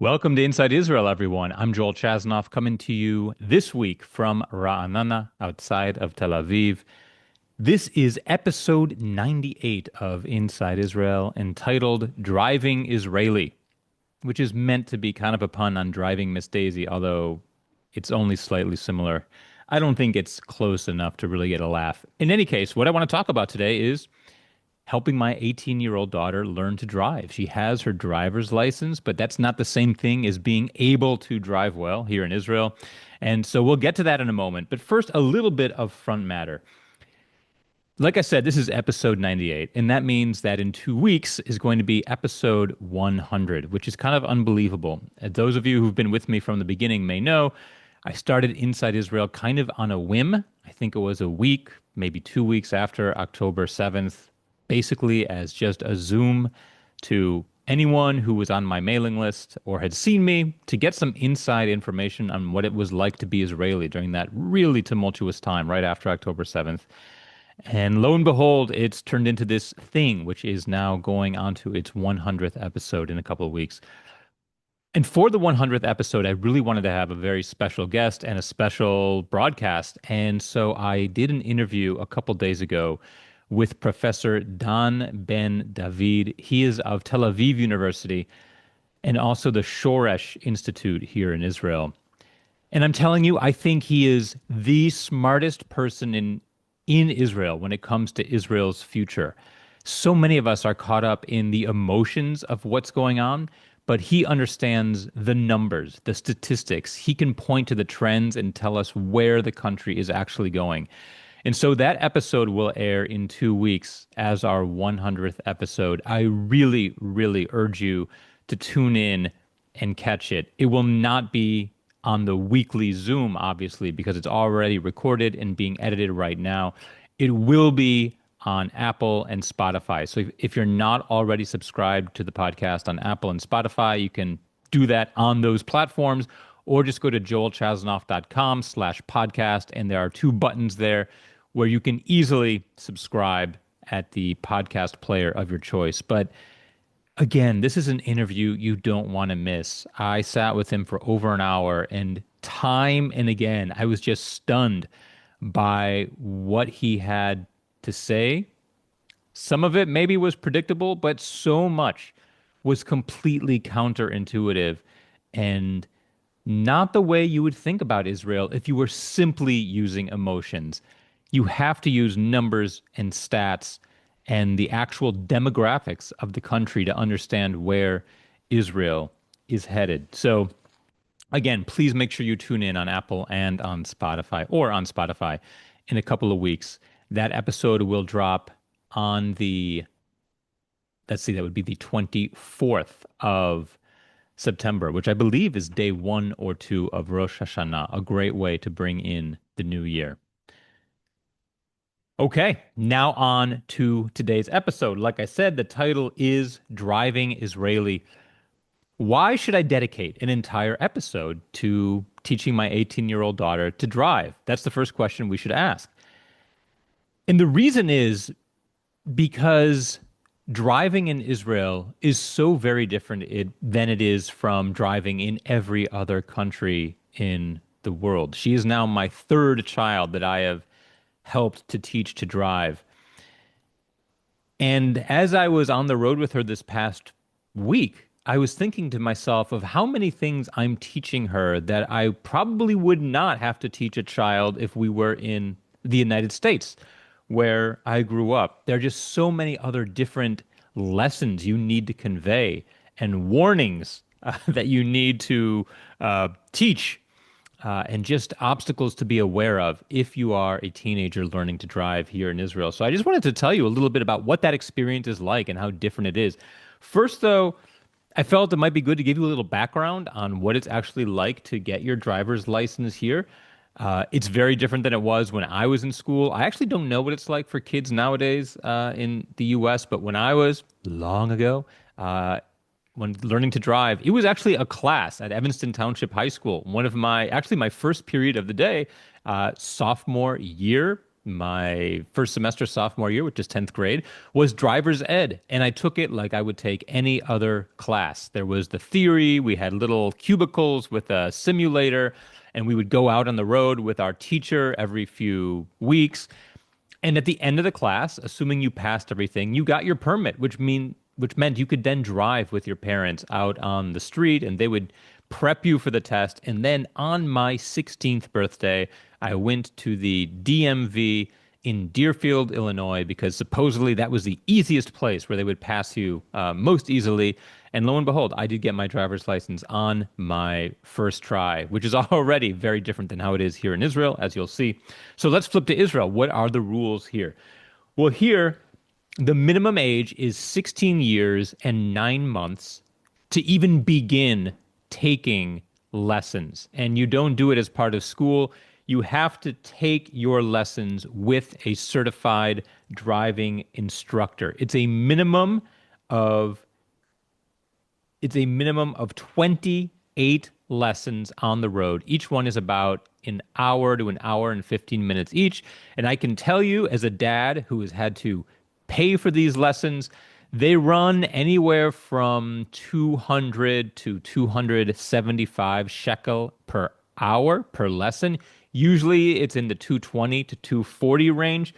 Welcome to Inside Israel, everyone. I'm Joel Chasnoff coming to you this week from Ra'anana, outside of Tel Aviv. This is episode 98 of Inside Israel, entitled Driving Israeli, which is meant to be kind of a pun on Driving Miss Daisy, although it's only slightly similar. I don't think it's close enough to really get a laugh. In any case, what I want to talk about today is helping my 18-year-old daughter learn to drive. She has her driver's license, but that's not the same thing as being able to drive well here in Israel. And so we'll get to that in a moment. But first, a little bit of front matter. Like I said, this is episode 98, and that means that in 2 weeks is going to be episode 100, which is kind of unbelievable. Those of you who've been with me from the beginning may know I started Inside Israel kind of on a whim. I think it was a week, maybe 2 weeks after October 7th, basically as just a Zoom to anyone who was on my mailing list or had seen me to get some inside information on what it was like to be Israeli during that really tumultuous time right after October 7th. And lo and behold, it's turned into this thing, which is now going on to its 100th episode in a couple of weeks. And for the 100th episode, I really wanted to have a very special guest and a special broadcast. And so I did an interview a couple days ago with Professor Dan Ben David. He is of Tel Aviv University and also the Shoresh Institute here in Israel. And I'm telling you, I think he is the smartest person in Israel when it comes to Israel's future. So many of us are caught up in the emotions of what's going on, but he understands the numbers, the statistics. He can point to the trends and tell us where the country is actually going. And so that episode will air in 2 weeks as our 100th episode. I really, really urge you to tune in and catch it. It will not be on the weekly Zoom, obviously, because it's already recorded and being edited right now. It will be on Apple and Spotify. So if you're not already subscribed to the podcast on Apple and Spotify, you can do that on those platforms, or just go to joelchasnoff.com/podcast, and there are two buttons there where you can easily subscribe at the podcast player of your choice. But again, this is an interview you don't want to miss. I sat with him for over an hour, and time and again, I was just stunned by what he had to say. Some of it maybe was predictable, but so much was completely counterintuitive and not the way you would think about Israel if you were simply using emotions. You have to use numbers and stats and the actual demographics of the country to understand where Israel is headed. So again, please make sure you tune in on Apple and on Spotify in a couple of weeks. That episode will drop on let's see, that would be the 24th of September, which I believe is day 1 or 2 of Rosh Hashanah, a great way to bring in the new year. Okay, now on to today's episode. Like I said, the title is Driving Israeli. Why should I dedicate an entire episode to teaching my 18-year-old daughter to drive? That's the first question we should ask. And the reason is because driving in Israel is so very different than it is from driving in every other country in the world. She is now my third child that I have helped to teach to drive. And as I was on the road with her this past week, I was thinking to myself of how many things I'm teaching her that I probably would not have to teach a child if we were in the United States, where I grew up. There are just so many other different lessons you need to convey and warnings that you need to teach and just obstacles to be aware of if you are a teenager learning to drive here in Israel. So I just wanted to tell you a little bit about what that experience is like and how different it is. First, though, I felt it might be good to give you a little background on what it's actually like to get your driver's license here. It's very different than it was when I was in school. I actually don't know what it's like for kids nowadays in the U.S., but when I was long ago, when learning to drive, it was actually a class at Evanston Township High School. Actually my first period of the day, sophomore year my first semester sophomore year, which is 10th grade, was driver's ed. And I took it like I would take any other class. There was the theory, we had little cubicles with a simulator, and we would go out on the road with our teacher every few weeks. And at the end of the class, assuming you passed everything, you got your permit, which meant you could then drive with your parents out on the street and they would prep you for the test. And then on my 16th birthday, I went to the DMV in Deerfield, Illinois, because supposedly that was the easiest place where they would pass you most easily. And lo and behold, I did get my driver's license on my first try, which is already very different than how it is here in Israel, as you'll see. So let's flip to Israel. What are the rules here? Well, here, the minimum age is 16 years and 9 months to even begin taking lessons. And you don't do it as part of school. You have to take your lessons with a certified driving instructor. Of it's a minimum of 28 lessons on the road. Each one is about an hour to an hour and 15 minutes each. And I can tell you, as a dad who has had to pay for these lessons, they run anywhere from 200 to 275 shekel per hour per lesson. Usually it's in the 220 to 240 range.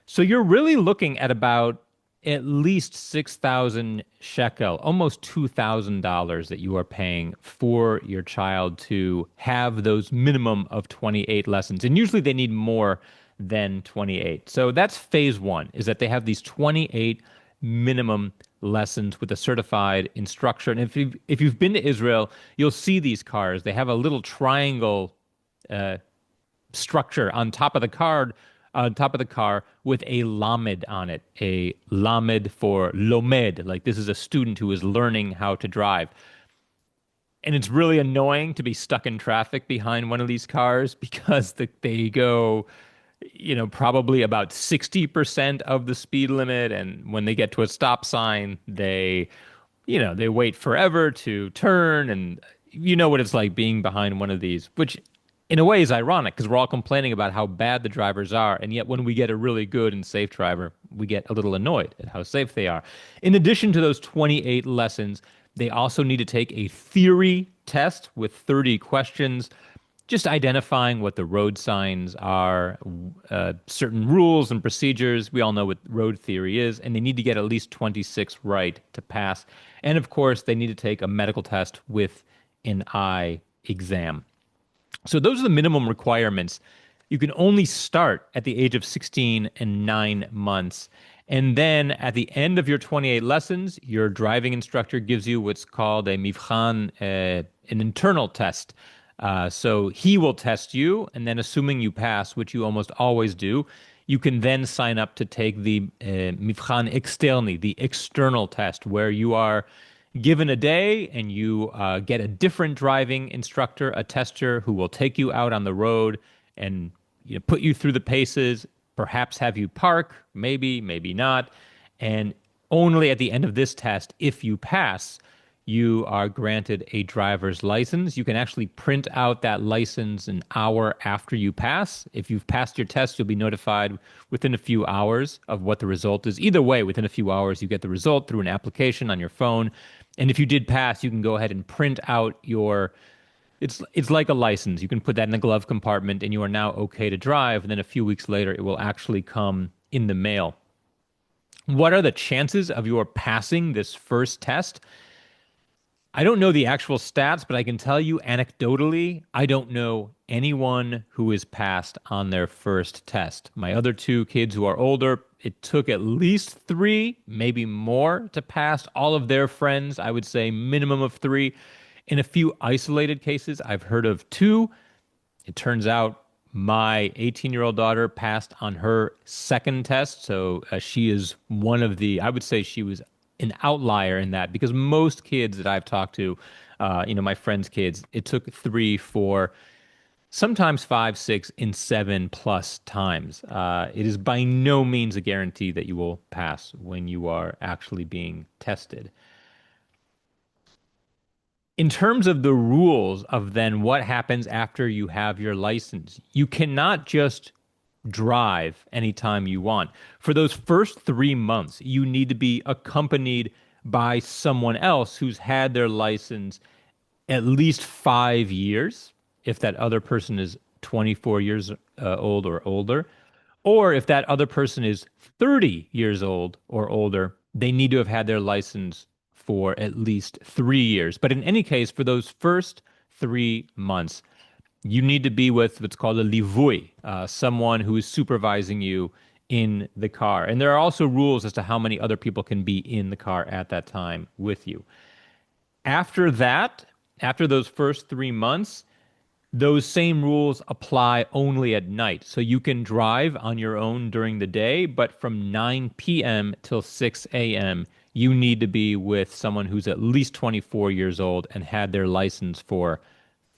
So you're really looking at about at least 6,000 shekel, almost $2,000 that you are paying for your child to have those minimum of 28 lessons. And usually they need more than 28. So that's phase one, is that they have these 28 minimum lessons with a certified instructor. And if you've been to Israel, you'll see these cars. They have a little triangle structure on top of the car with a lamed on it, a lamed for lomed, like this is a student who is learning how to drive. And it's really annoying to be stuck in traffic behind one of these cars because they go, probably about 60% of the speed limit. And when they get to a stop sign, they wait forever to turn. And you know what it's like being behind one of these, which in a way is ironic because we're all complaining about how bad the drivers are. And yet when we get a really good and safe driver, we get a little annoyed at how safe they are. In addition to those 28 lessons, they also need to take a theory test with 30 questions, just identifying what the road signs are, certain rules and procedures. We all know what road theory is, and they need to get at least 26 right to pass. And of course, they need to take a medical test with an eye exam. So those are the minimum requirements. You can only start at the age of 16 and 9 months. And then at the end of your 28 lessons, your driving instructor gives you what's called a mivchan, an internal test. So he will test you, and then assuming you pass, which you almost always do, you can then sign up to take the mivchan externi, the external test, where you are given a day and you get a different driving instructor, a tester who will take you out on the road and put you through the paces, perhaps have you park, maybe not. And only at the end of this test, if you pass, you are granted a driver's license. You can actually print out that license an hour after you pass. If you've passed your test, you'll be notified within a few hours of what the result is. Either way, within a few hours, you get the result through an application on your phone. And if you did pass, you can go ahead and print out it's like a license. You can put that in the glove compartment and you are now okay to drive. And then a few weeks later, it will actually come in the mail. What are the chances of your passing this first test? I don't know the actual stats, but I can tell you anecdotally, I don't know anyone who is passed on their first test. My other two kids who are older, it took at least 3, maybe more to pass. All of their friends, I would say minimum of 3. In a few isolated cases, I've heard of 2. It turns out my 18-year-old daughter passed on her second test. So she is one of I would say she was an outlier in that, because most kids that I've talked to, my friends' kids, it took 3, 4, sometimes 5, 6, and 7 plus times. It is by no means a guarantee that you will pass when you are actually being tested. In terms of the rules of then what happens after you have your license, you cannot just drive anytime you want. For those first 3 months, you need to be accompanied by someone else who's had their license at least 5 years, if that other person is 24 years old or older. Or if that other person is 30 years old or older, they need to have had their license for at least 3 years. But in any case, for those first 3 months, you need to be with what's called a livui, someone who is supervising you in the car. And there are also rules as to how many other people can be in the car at that time with you. After that, after those first 3 months, those same rules apply only at night. So you can drive on your own during the day, but from 9 p.m. till 6 a.m., you need to be with someone who's at least 24 years old and had their license for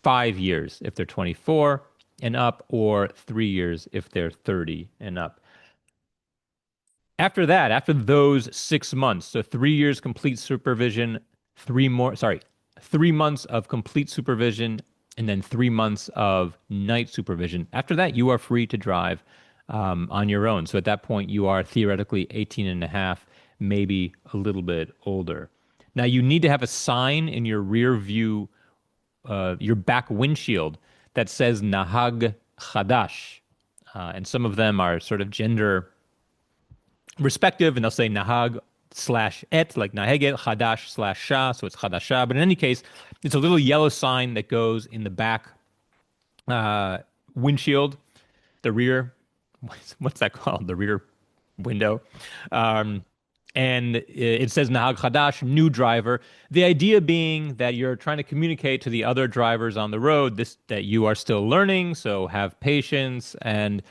5 years if they're 24 and up, or 3 years if they're 30 and up. After that, after those 6 months, so 3 years complete supervision, 3 months of complete supervision, and then 3 months of night supervision. After that, you are free to drive on your own. So at that point, you are theoretically 18 and a half, maybe a little bit older. Now, you need to have a sign in your rear view, your back windshield, that says Nahag Chadash. And some of them are sort of gender respective, and they'll say Nahag slash et, like Naheget, Chadash slash Shah, so it's Chadasha. But in any case, it's a little yellow sign that goes in the back windshield, the rear, what's that called? The rear window. And it says Nahag Chadash, new driver. The idea being that you're trying to communicate to the other drivers on the road that you are still learning, so have patience. And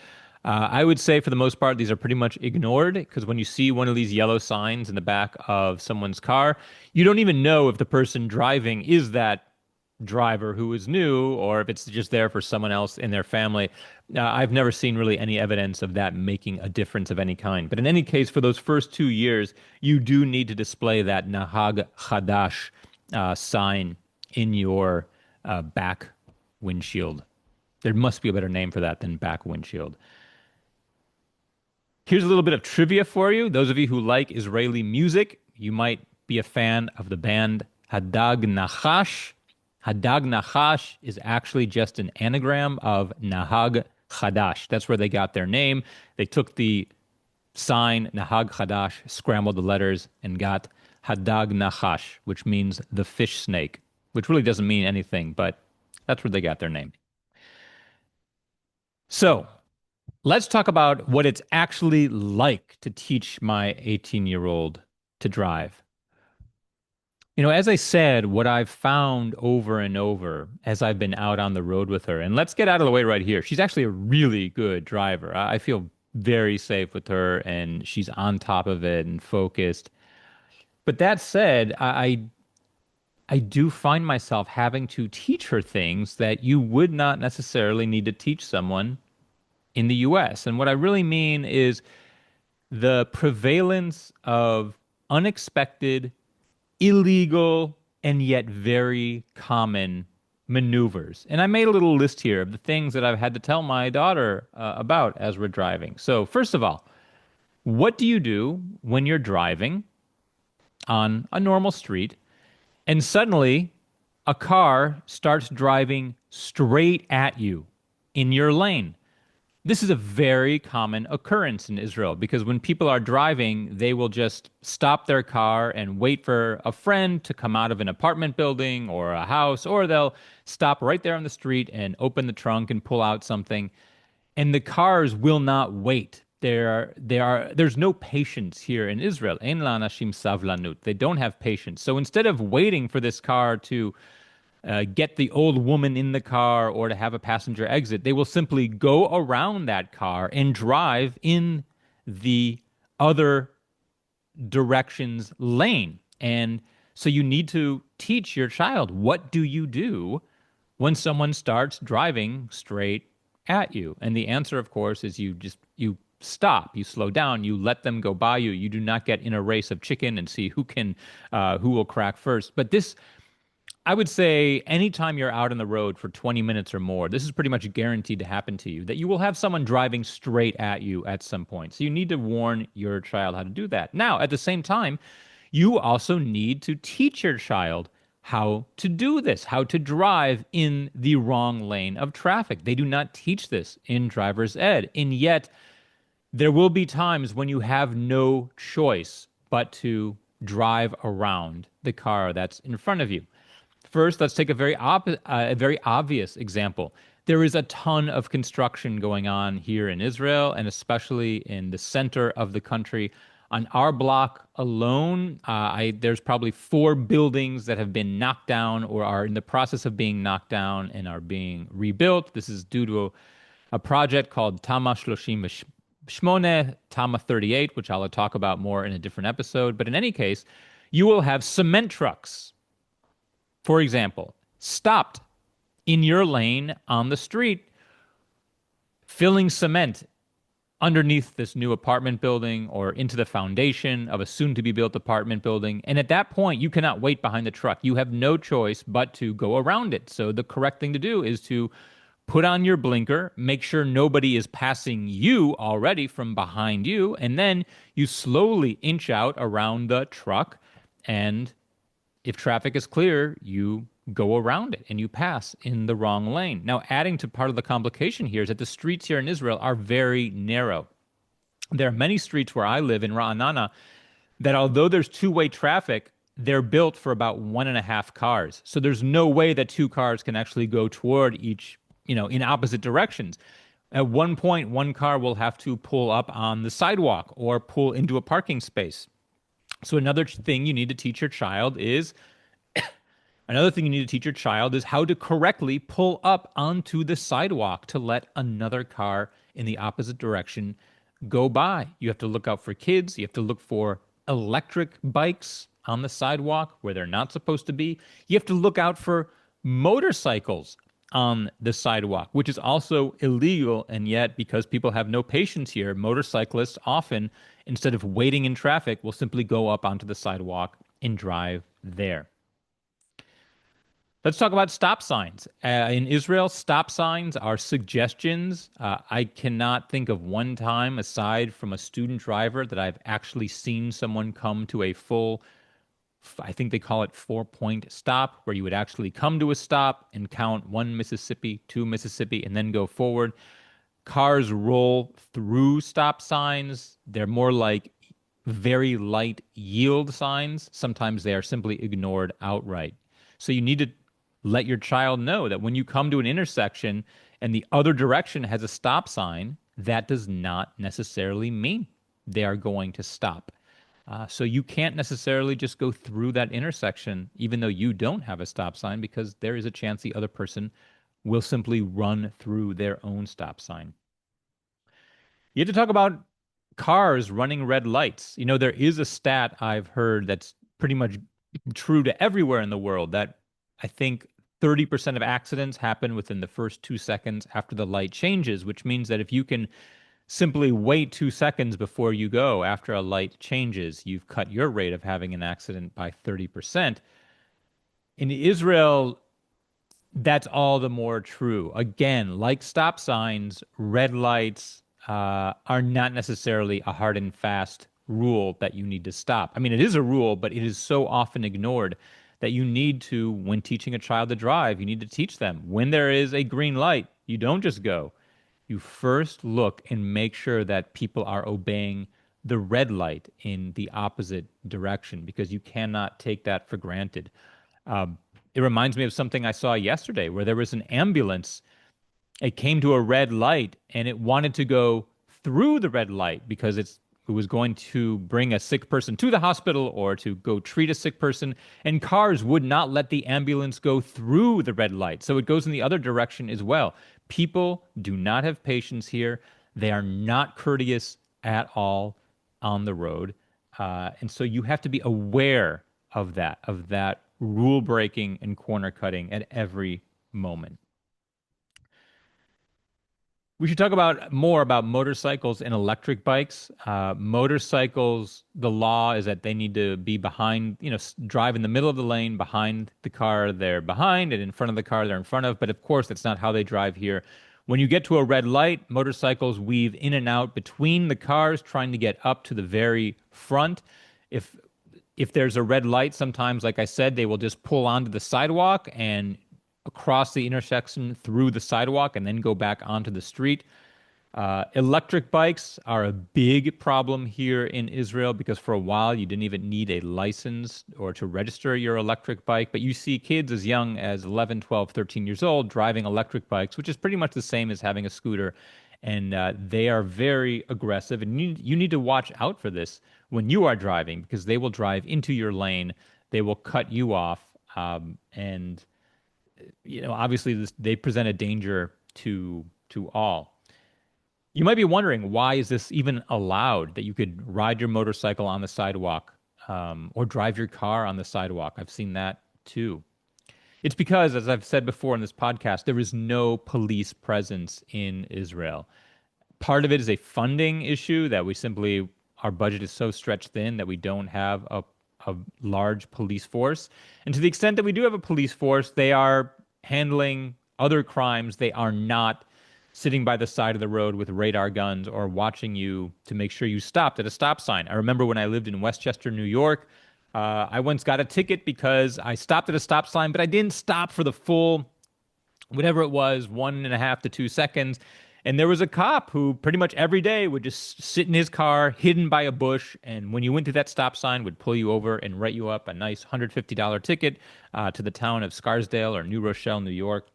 I would say for the most part, these are pretty much ignored, because when you see one of these yellow signs in the back of someone's car, you don't even know if the person driving is that driver who is new or if it's just there for someone else in their family. I've never seen really any evidence of that making a difference of any kind. But in any case, for those first 2 years, you do need to display that Nahag Chadash sign in your back windshield. There must be a better name for that than back windshield. Here's a little bit of trivia for you. Those of you who like Israeli music, you might be a fan of the band Hadag Nachash. Hadag Nachash is actually just an anagram of Nahag Chadash. That's where they got their name. They took the sign Nahag Chadash, scrambled the letters, and got Hadag Nachash, which means the fish snake, which really doesn't mean anything, but that's where they got their name. So, let's talk about what it's actually like to teach my 18-year-old to drive. As I said, what I've found over and over as I've been out on the road with her, and let's get out of the way right here. She's actually a really good driver. I feel very safe with her, and she's on top of it and focused. But that said, I do find myself having to teach her things that you would not necessarily need to teach someone in the US. And what I really mean is the prevalence of unexpected, illegal, and yet very common maneuvers. And I made a little list here of the things that I've had to tell my daughter about as we're driving. So, first of all, what do you do when you're driving on a normal street and suddenly a car starts driving straight at you in your lane? This is a very common occurrence in Israel, because when people are driving, they will just stop their car and wait for a friend to come out of an apartment building or a house, or they'll stop right there on the street and open the trunk and pull out something. And the cars will not wait. There's no patience here in Israel. Ein la'anashim savlanut. They don't have patience. So instead of waiting for this car to get the old woman in the car or to have a passenger exit, they will simply go around that car and drive in the other direction's lane. And so you need to teach your child, what do you do when someone starts driving straight at you? And the answer, of course, is you stop, you slow down, you let them go by you. You do not get in a race of chicken and see who will crack first. But this I would say anytime you're out on the road for 20 minutes or more, this is pretty much guaranteed to happen to you, that you will have someone driving straight at you at some point. So you need to warn your child how to do that. Now, at the same time, you also need to teach your child how to do this, how to drive in the wrong lane of traffic. They do not teach this in driver's ed. And yet, there will be times when you have no choice but to drive around the car that's in front of you. First, let's take a very obvious example. There is a ton of construction going on here in Israel, and especially in the center of the country. On our block alone, there's probably 4 buildings that have been knocked down or are in the process of being knocked down and are being rebuilt. This is due to a project called Tama 38, Tama 38, which I'll talk about more in a different episode. But in any case, you will have cement trucks, for example, stopped in your lane on the street, filling cement underneath this new apartment building or into the foundation of a soon to be built apartment building. And at that point, you cannot wait behind the truck. You have no choice but to go around it. So the correct thing to do is to put on your blinker, make sure nobody is passing you already from behind you, and then you slowly inch out around the truck. And if traffic is clear, you go around it and you pass in the wrong lane. Now, adding to part of the complication here is that the streets here in Israel are very narrow. There are many streets where I live in Ra'anana that, although there's two-way traffic, they're built for about 1.5 cars. So there's no way that 2 cars can actually go toward each, in opposite directions. At one point, 1 car will have to pull up on the sidewalk or pull into a parking space. So another thing you need to teach your child is how to correctly pull up onto the sidewalk to let another car in the opposite direction go by. You have to look out for kids. You have to look for electric bikes on the sidewalk where they're not supposed to be. You have to look out for motorcycles on the sidewalk, which is also illegal. And yet, because people have no patience here, motorcyclists often, instead of waiting in traffic, will simply go up onto the sidewalk and drive there. Let's talk about stop signs. In Israel, stop signs are suggestions. I cannot think of one time, aside from a student driver, that I've actually seen someone come to a full, I think they call it 4-point stop, where you would actually come to a stop and count 1 Mississippi, 2 Mississippi, and then go forward. Cars roll through stop signs. They're more like very light yield signs. Sometimes they are simply ignored outright. So you need to let your child know that when you come to an intersection and the other direction has a stop sign, that does not necessarily mean they are going to stop. So you can't necessarily just go through that intersection, even though you don't have a stop sign, because there is a chance the other person will simply run through their own stop sign. You have to talk about cars running red lights. There is a stat I've heard that's pretty much true to everywhere in the world, that I think 30% of accidents happen within the first 2 seconds after the light changes, which means that if you can simply wait 2 seconds before you go after a light changes, you've cut your rate of having an accident by 30%. In Israel, that's all the more true. Again, like stop signs, red lights are not necessarily a hard and fast rule that you need to stop. I mean, it is a rule, but it is so often ignored that you need to, when teaching a child to drive, you need to teach them when there is a green light, you don't just go. You first look and make sure that people are obeying the red light in the opposite direction, because you cannot take that for granted. It reminds me of something I saw yesterday where there was an ambulance. It came to a red light and it wanted to go through the red light because it was going to bring a sick person to the hospital or to go treat a sick person, and cars would not let the ambulance go through the red light. So it goes in the other direction as well. People do not have patience here. They are not courteous at all on the road. And so you have to be aware of that rule breaking and corner cutting at every moment. We should talk about more about motorcycles and electric bikes. Motorcycles, the law is that they need to be behind, drive in the middle of the lane behind the car they're behind and in front of the car they're in front of. But of course, that's not how they drive here. When you get to a red light, motorcycles weave in and out between the cars, trying to get up to the very front. If if there's a red light, sometimes, like I said, they will just pull onto the sidewalk and across the intersection through the sidewalk and then go back onto the street. Electric bikes are a big problem here in Israel because for a while you didn't even need a license or to register your electric bike. But you see kids as young as 11, 12, 13 years old driving electric bikes, which is pretty much the same as having a scooter. And they are very aggressive. And you need to watch out for this when you are driving because they will drive into your lane. They will cut you off. And obviously they present a danger to all. You might be wondering, why is this even allowed that you could ride your motorcycle on the sidewalk, or drive your car on the sidewalk? I've seen that too. It's because, as I've said before in this podcast, there is no police presence in Israel. Part of it is a funding issue that our budget is so stretched thin that we don't have a large police force. And to the extent that we do have a police force, they are handling other crimes. They are not sitting by the side of the road with radar guns or watching you to make sure you stopped at a stop sign. I remember when I lived in Westchester, New York, I once got a ticket because I stopped at a stop sign, but I didn't stop for the full, whatever it was, 1.5 to 2 seconds. And there was a cop who pretty much every day would just sit in his car, hidden by a bush, and when you went through that stop sign, would pull you over and write you up a nice $150 ticket to the town of Scarsdale or New Rochelle, New York.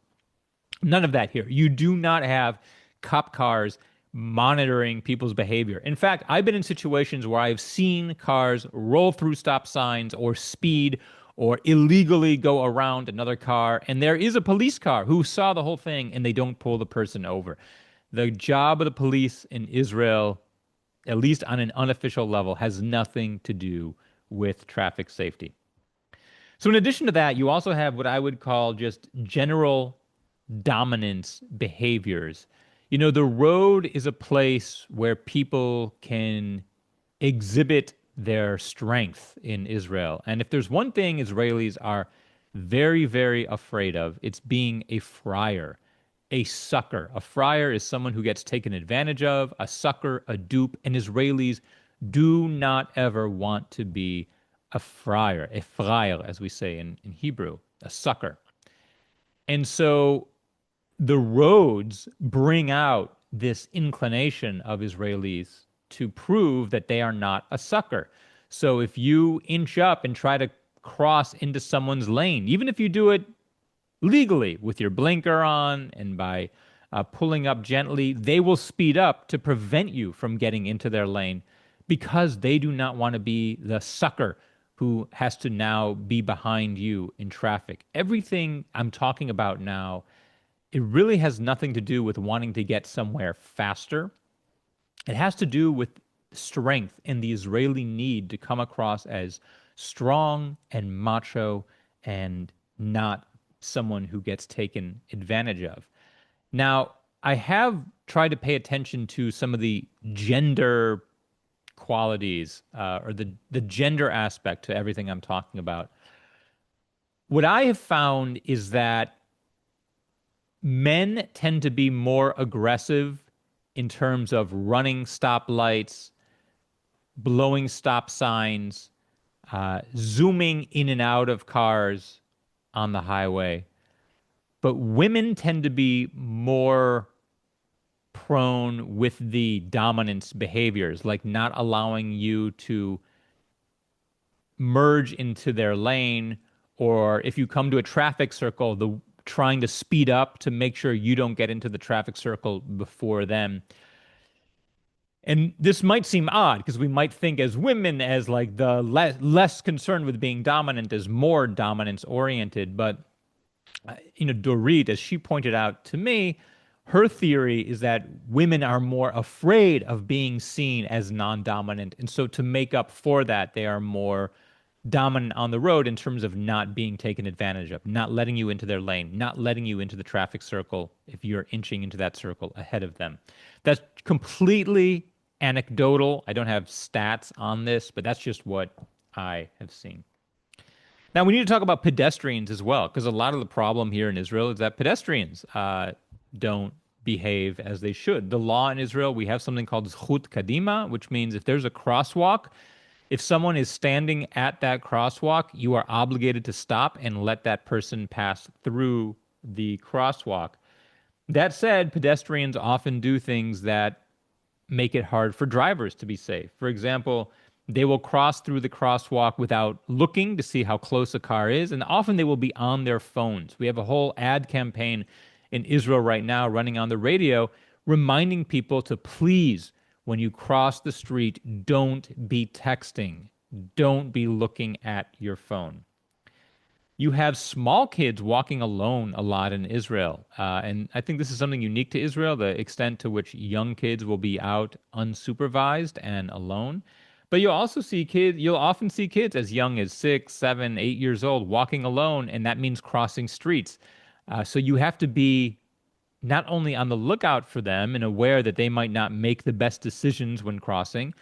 None of that here. You do not have cop cars monitoring people's behavior. In fact, I've been in situations where I've seen cars roll through stop signs or speed or illegally go around another car, and there is a police car who saw the whole thing and they don't pull the person over. The job of the police in Israel, at least on an unofficial level, has nothing to do with traffic safety. So in addition to that, you also have what I would call just general dominance behaviors. The road is a place where people can exhibit their strength in Israel. And if there's one thing Israelis are very, very afraid of, it's being a friar, a sucker. A friar is someone who gets taken advantage of, a sucker, a dupe, and Israelis do not ever want to be a friar, as we say in Hebrew, a sucker. And so the roads bring out this inclination of Israelis to prove that they are not a sucker. So if you inch up and try to cross into someone's lane, even if you do it legally with your blinker on and by pulling up gently, they will speed up to prevent you from getting into their lane because they do not want to be the sucker who has to now be behind you in traffic. Everything I'm talking about now, it really has nothing to do with wanting to get somewhere faster. It has to do with strength and the Israeli need to come across as strong and macho and not someone who gets taken advantage of. Now, I have tried to pay attention to some of the gender qualities or the gender aspect to everything I'm talking about. What I have found is that men tend to be more aggressive in terms of running stoplights, blowing stop signs, zooming in and out of cars on the highway. But women tend to be more prone with the dominance behaviors, like not allowing you to merge into their lane, or if you come to a traffic circle, trying to speed up to make sure you don't get into the traffic circle before them. And this might seem odd because we might think as women as like the less concerned with being dominant, as more dominance oriented. But Dorit, as she pointed out to me, her theory is that women are more afraid of being seen as non-dominant, and so to make up for that, they are more dominant on the road in terms of not being taken advantage of, not letting you into their lane, not letting you into the traffic circle if you're inching into that circle ahead of them. That's completely anecdotal. I don't have stats on this, but that's just what I have seen. Now, we need to talk about pedestrians as well, because a lot of the problem here in Israel is that pedestrians don't behave as they should. The law in Israel, we have something called zchut kadima, which means if there's a crosswalk, if someone is standing at that crosswalk, you are obligated to stop and let that person pass through the crosswalk. That said, pedestrians often do things that make it hard for drivers to be safe. For example, they will cross through the crosswalk without looking to see how close a car is, and often they will be on their phones. We have a whole ad campaign in Israel right now running on the radio reminding people to please, when you cross the street, don't be texting, don't be looking at your phone. You have small kids walking alone a lot in Israel. And I think this is something unique to Israel, the extent to which young kids will be out unsupervised and alone. But you'll often see kids as young as 6, 7, 8 years old walking alone, and that means crossing streets. So you have to be not only on the lookout for them and aware that they might not make the best decisions when crossing,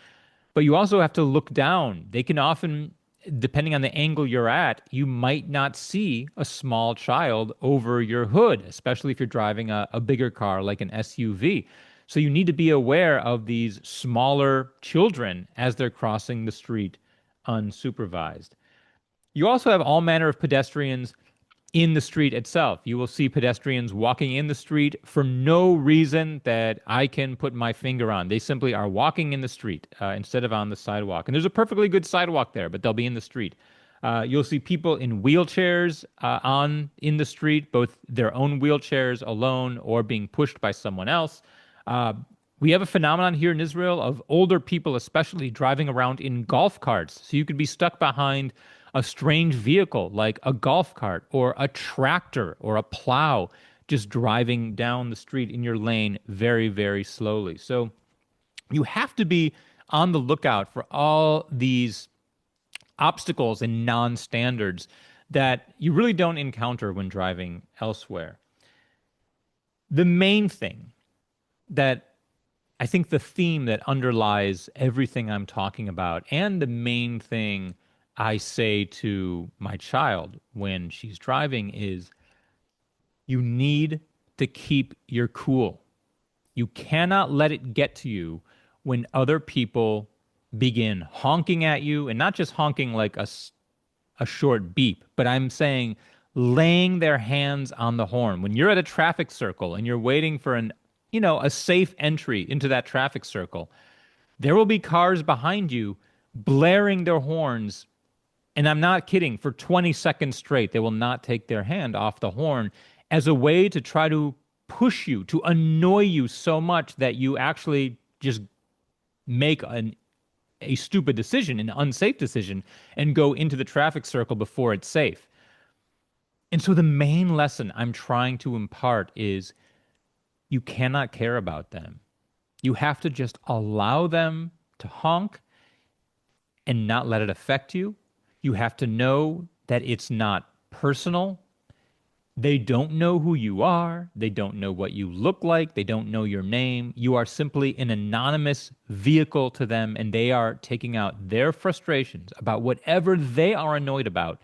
but you also have to look down. They can often, depending on the angle you're at, you might not see a small child over your hood, especially if you're driving a bigger car like an SUV. So you need to be aware of these smaller children as they're crossing the street unsupervised. You also have all manner of pedestrians in the street itself. You will see pedestrians walking in the street for no reason that I can put my finger on. They simply are walking in the street instead of on the sidewalk. And there's a perfectly good sidewalk there, but they'll be in the street. You'll see people in wheelchairs in the street, both their own wheelchairs alone or being pushed by someone else. We have a phenomenon here in Israel of older people, especially driving around in golf carts. So you could be stuck behind a strange vehicle like a golf cart or a tractor or a plow, just driving down the street in your lane very, very slowly. So you have to be on the lookout for all these obstacles and non-standards that you really don't encounter when driving elsewhere. The main thing that I think the theme that underlies everything I'm talking about, and the main thing I say to my child when she's driving, is you need to keep your cool. You cannot let it get to you when other people begin honking at you, and not just honking like a short beep, but I'm saying laying their hands on the horn. When you're at a traffic circle and you're waiting for a safe entry into that traffic circle, there will be cars behind you blaring their horns. And I'm not kidding, for 20 seconds straight, they will not take their hand off the horn as a way to try to push you, to annoy you so much that you actually just make a stupid decision, an unsafe decision, and go into the traffic circle before it's safe. And so the main lesson I'm trying to impart is you cannot care about them. You have to just allow them to honk and not let it affect you. You have to know that it's not personal. They don't know who you are. They don't know what you look like. They don't know your name. You are simply an anonymous vehicle to them, and they are taking out their frustrations about whatever they are annoyed about.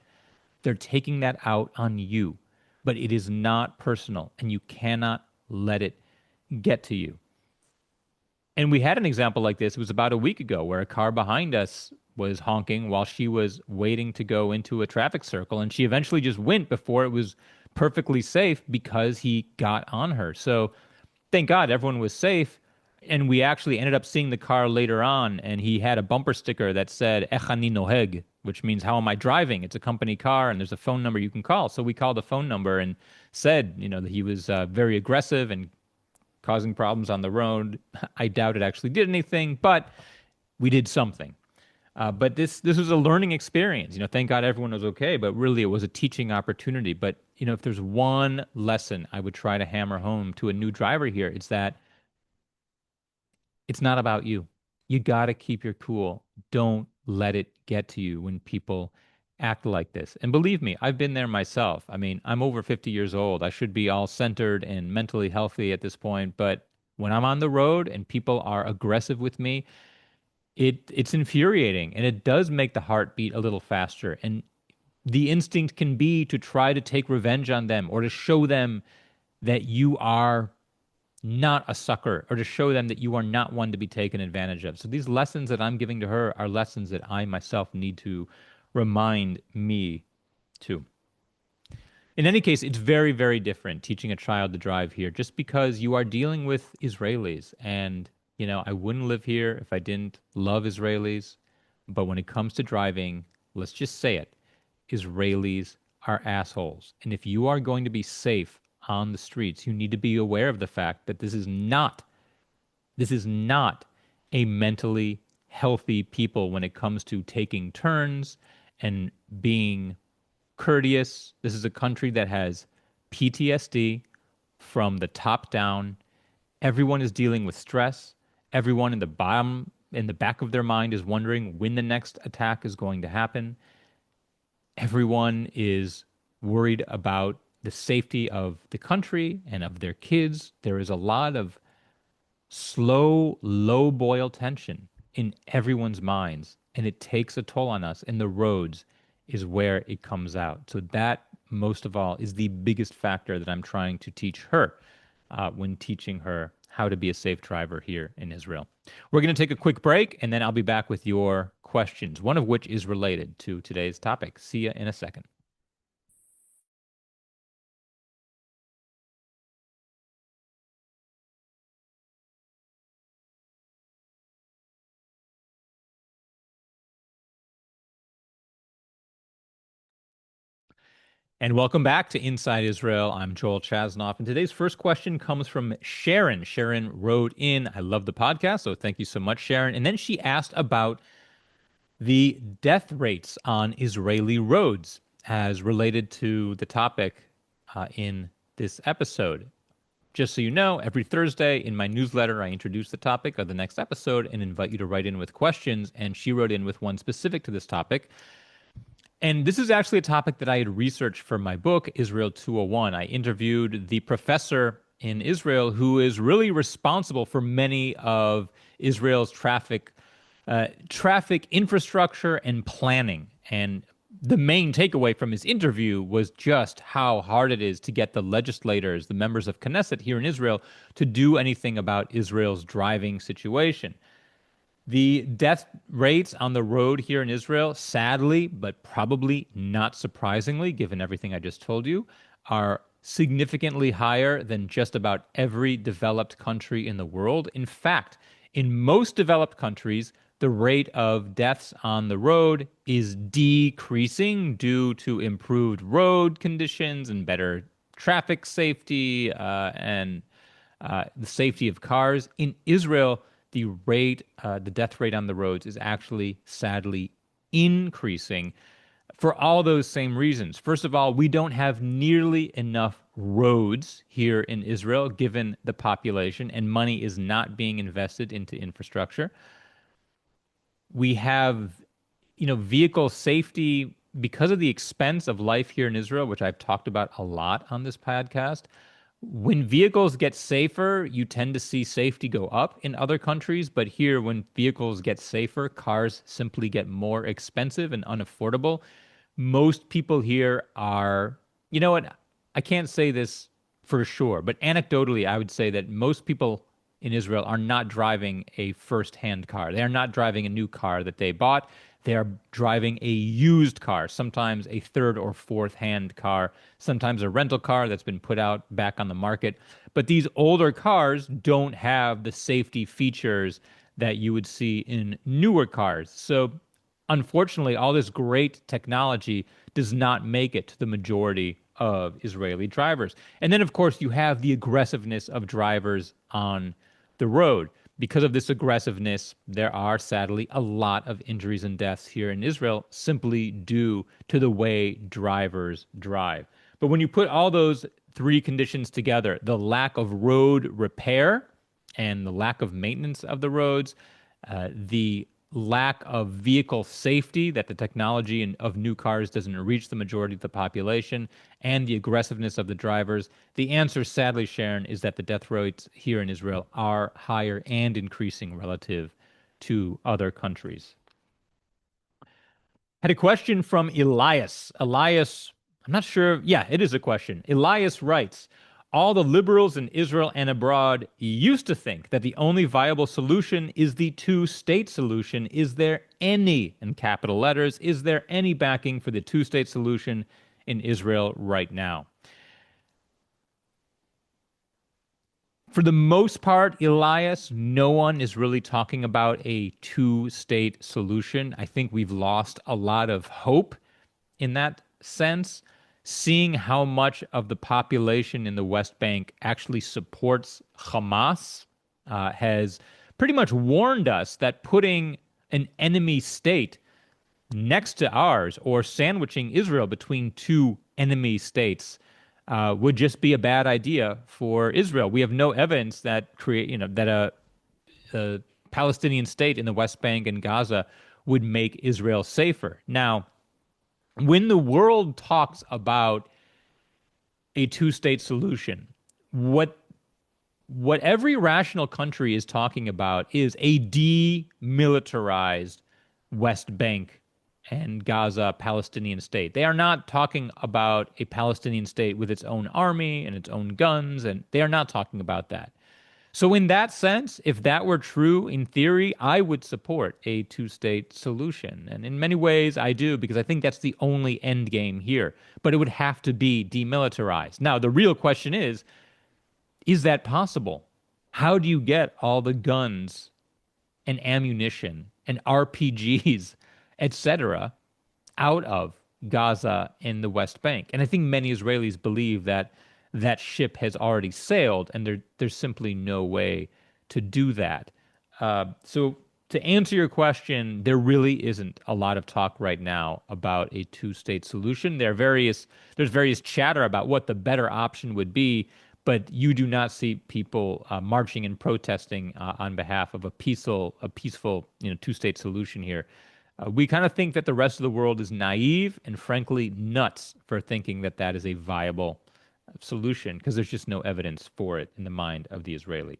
They're taking that out on you. But it is not personal, and you cannot let it get to you. And we had an example like this. It was about a week ago where a car behind us was honking while she was waiting to go into a traffic circle, and she eventually just went before it was perfectly safe because he got on her. So thank God everyone was safe. And we actually ended up seeing the car later on, and he had a bumper sticker that said "Ech ani noheg," which means "How am I driving?" It's a company car, and there's a phone number you can call. So we called the phone number and said, that he was very aggressive and causing problems on the road. I doubt it actually did anything, but we did something. But this was a learning experience. Thank God everyone was okay, but really it was a teaching opportunity. But, if there's one lesson I would try to hammer home to a new driver here, it's that it's not about you. You got to keep your cool. Don't let it get to you when people act like this. And believe me, I've been there myself. I mean, I'm over 50 years old. I should be all centered and mentally healthy at this point, but when I'm on the road and people are aggressive with me, it's infuriating and it does make the heart beat a little faster. And the instinct can be to try to take revenge on them or to show them that you are not a sucker or to show them that you are not one to be taken advantage of. So these lessons that I'm giving to her are lessons that I myself need to remind me too. In any case, it's very, very different teaching a child to drive here just because you are dealing with Israelis. And, I wouldn't live here if I didn't love Israelis. But when it comes to driving, let's just say it, Israelis are assholes. And if you are going to be safe on the streets, you need to be aware of the fact that this is not a mentally healthy people when it comes to taking turns and being courteous. This is a country that has PTSD from the top down. Everyone is dealing with stress. Everyone in the back of their mind is wondering when the next attack is going to happen. Everyone is worried about the safety of the country and of their kids. There is a lot of slow, low boil tension in everyone's minds, and it takes a toll on us. And the roads is where it comes out. So that, most of all, is the biggest factor that I'm trying to teach her when teaching her how to be a safe driver here in Israel. We're going to take a quick break, and then I'll be back with your questions, one of which is related to today's topic. See you in a second. And welcome back to Inside Israel. I'm Joel Chasnoff, and today's first question comes from Sharon. Sharon wrote in, I love the podcast, so thank you so much, Sharon. And then she asked about the death rates on Israeli roads as related to the topic in this episode. Just so you know, every Thursday in my newsletter, I introduce the topic of the next episode and invite you to write in with questions. And she wrote in with one specific to this topic. And this is actually a topic that I had researched for my book, Israel 201. I interviewed the professor in Israel who is really responsible for many of Israel's traffic infrastructure and planning. And the main takeaway from his interview was just how hard it is to get the legislators, the members of Knesset here in Israel, to do anything about Israel's driving situation. The death rates on the road here in Israel, sadly, but probably not surprisingly, given everything I just told you, are significantly higher than just about every developed country in the world. In fact, in most developed countries, the rate of deaths on the road is decreasing due to improved road conditions and better traffic safety and the safety of cars. In Israel, the death rate on the roads is actually sadly increasing for all those same reasons. First of all, we don't have nearly enough roads here in Israel, given the population, and money is not being invested into infrastructure. We have, vehicle safety because of the expense of life here in Israel, which I've talked about a lot on this podcast. When vehicles get safer, you tend to see safety go up in other countries. But here, when vehicles get safer, cars simply get more expensive and unaffordable. Most people here are, you know what? I can't say this for sure, but anecdotally, I would say that most people in Israel are not driving a first-hand car. They are not driving a new car that they bought. They are driving a used car, sometimes a third or fourth hand car, sometimes a rental car that's been put out back on the market. But these older cars don't have the safety features that you would see in newer cars. So unfortunately, all this great technology does not make it to the majority of Israeli drivers. And then, of course, you have the aggressiveness of drivers on the road. Because of this aggressiveness, there are sadly a lot of injuries and deaths here in Israel simply due to the way drivers drive. But when you put all those three conditions together, the lack of road repair and the lack of maintenance of the roads, the lack of vehicle safety, that the technology of new cars doesn't reach the majority of the population, and the aggressiveness of the drivers? The answer, sadly, Sharon, is that the death rates here in Israel are higher and increasing relative to other countries. Had a question from Elias. Elias, I'm not sure. Yeah, it is a question. Elias writes, all the liberals in Israel and abroad used to think that the only viable solution is the two-state solution. Is there any, in capital letters, is there any backing for the two-state solution in Israel right now? For the most part, Elias, no one is really talking about a two-state solution. I think we've lost a lot of hope in that sense. Seeing how much of the population in the West Bank actually supports Hamas has pretty much warned us that putting an enemy state next to ours or sandwiching Israel between two enemy states would just be a bad idea for Israel. We have no evidence that a Palestinian state in the West Bank and Gaza would make Israel safer. Now, when the world talks about a two-state solution, what every rational country is talking about is a demilitarized West Bank and Gaza Palestinian state. They are not talking about a Palestinian state with its own army and its own guns, and they are not talking about that. So in that sense, if that were true in theory, I would support a two-state solution. And in many ways, I do, because I think that's the only end game here. But it would have to be demilitarized. Now, the real question is that possible? How do you get all the guns and ammunition and RPGs, etc., out of Gaza and the West Bank? And I think many Israelis believe that that ship has already sailed, and there's simply no way to do that. So to answer your question, there really isn't a lot of talk right now about a two-state solution. There's various chatter about what the better option would be, but you do not see people marching and protesting on behalf of a peaceful, two-state solution here. We kind of think that the rest of the world is naive and frankly nuts for thinking that that is a viable solution, because there's just no evidence for it in the mind of the Israeli.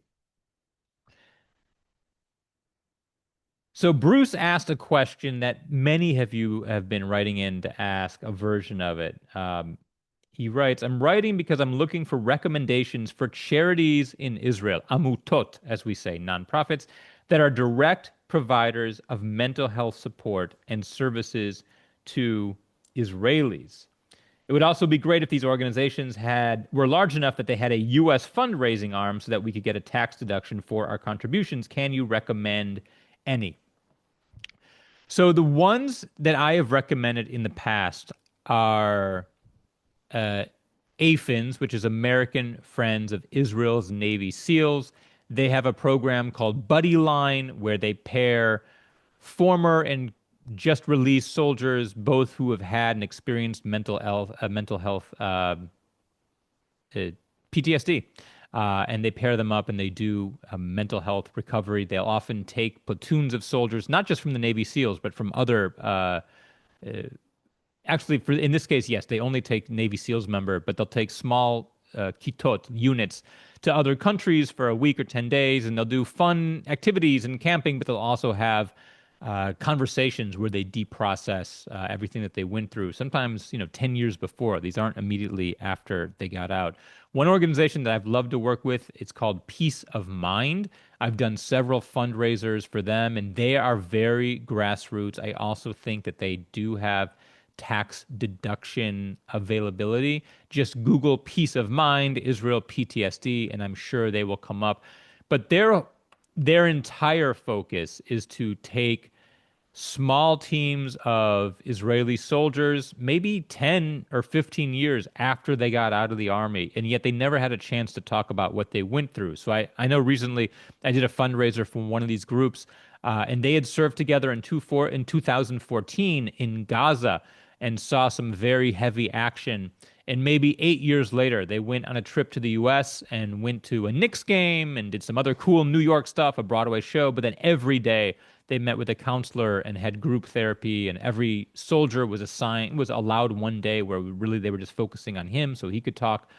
So Bruce asked a question that many of you have been writing in to ask a version of it. He writes, I'm writing because I'm looking for recommendations for charities in Israel, amutot, as we say, nonprofits, that are direct providers of mental health support and services to Israelis. It would also be great if these organizations were large enough that they had a U.S. fundraising arm so that we could get a tax deduction for our contributions. Can you recommend any? So the ones that I have recommended in the past are AFINS, which is American Friends of Israel's Navy SEALs. They have a program called Buddy Line, where they pair former and just released soldiers, both who have had and experienced mental health PTSD, and they pair them up and they do mental health recovery. They'll often take platoons of soldiers, not just from the Navy SEALs, but from other. Actually, in this case, yes, they only take Navy SEALs member, but they'll take small kitot units to other countries for a week or 10 days, and they'll do fun activities and camping, but they'll also have conversations where they deprocess everything that they went through, sometimes 10 years before. These aren't immediately after they got out. One organization that I've loved to work with, it's called Peace of Mind. I've done several fundraisers for them, and they are very grassroots. I also think that they do have tax deduction availability. Just Google Peace of Mind, Israel PTSD, and I'm sure they will come up. But their entire focus is to take small teams of Israeli soldiers, maybe 10 or 15 years after they got out of the army, and yet they never had a chance to talk about what they went through. So I know recently I did a fundraiser for one of these groups, and they had served together in 2014 in Gaza and saw some very heavy action. And maybe 8 years later, they went on a trip to the U.S. and went to a Knicks game and did some other cool New York stuff, a Broadway show. But then every day They met with a counselor and had group therapy, and every soldier was allowed one day where really they were just focusing on him so he could talk.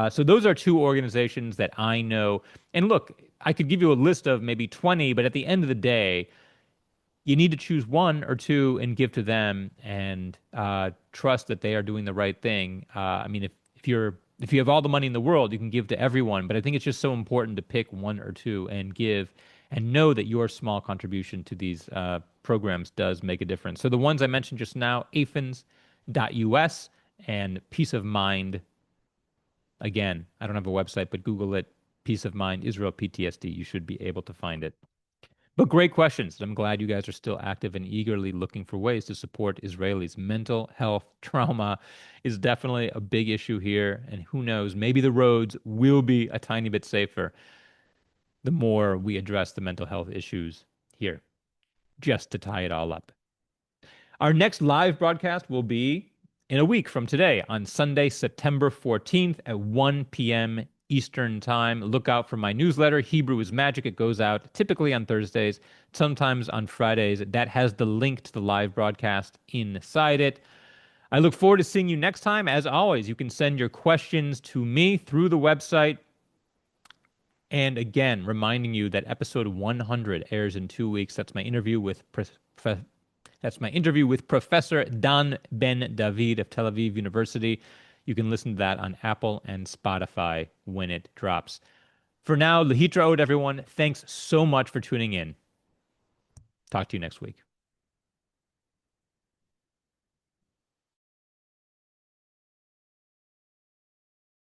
So those are two organizations that I know. And look, I could give you a list of maybe 20, but at the end of the day, you need to choose one or two and give to them and trust that they are doing the right thing. I mean, if you have all the money in the world, you can give to everyone, but I think it's just so important to pick one or two and give and know that your small contribution to these programs does make a difference. So the ones I mentioned just now, aphens.us and Peace of Mind. Again, I don't have a website, but Google it. Peace of Mind, Israel PTSD. You should be able to find it. But great questions. I'm glad you guys are still active and eagerly looking for ways to support Israelis. Mental health trauma is definitely a big issue here. And who knows, maybe the roads will be a tiny bit safer the more we address the mental health issues here, just to tie it all up. Our next live broadcast will be in a week from today on Sunday, September 14th at 1 p.m. Eastern Time. Look out for my newsletter, Hebrew is Magic. It goes out typically on Thursdays, sometimes on Fridays. That has the link to the live broadcast inside it. I look forward to seeing you next time. As always, you can send your questions to me through the website. And again, reminding you that episode 100 airs in 2 weeks. That's my interview with Professor Dan Ben David of Tel Aviv University. You can listen to that on Apple and Spotify when it drops. For now, Lahitraot, everyone. Thanks so much for tuning in. Talk to you next week.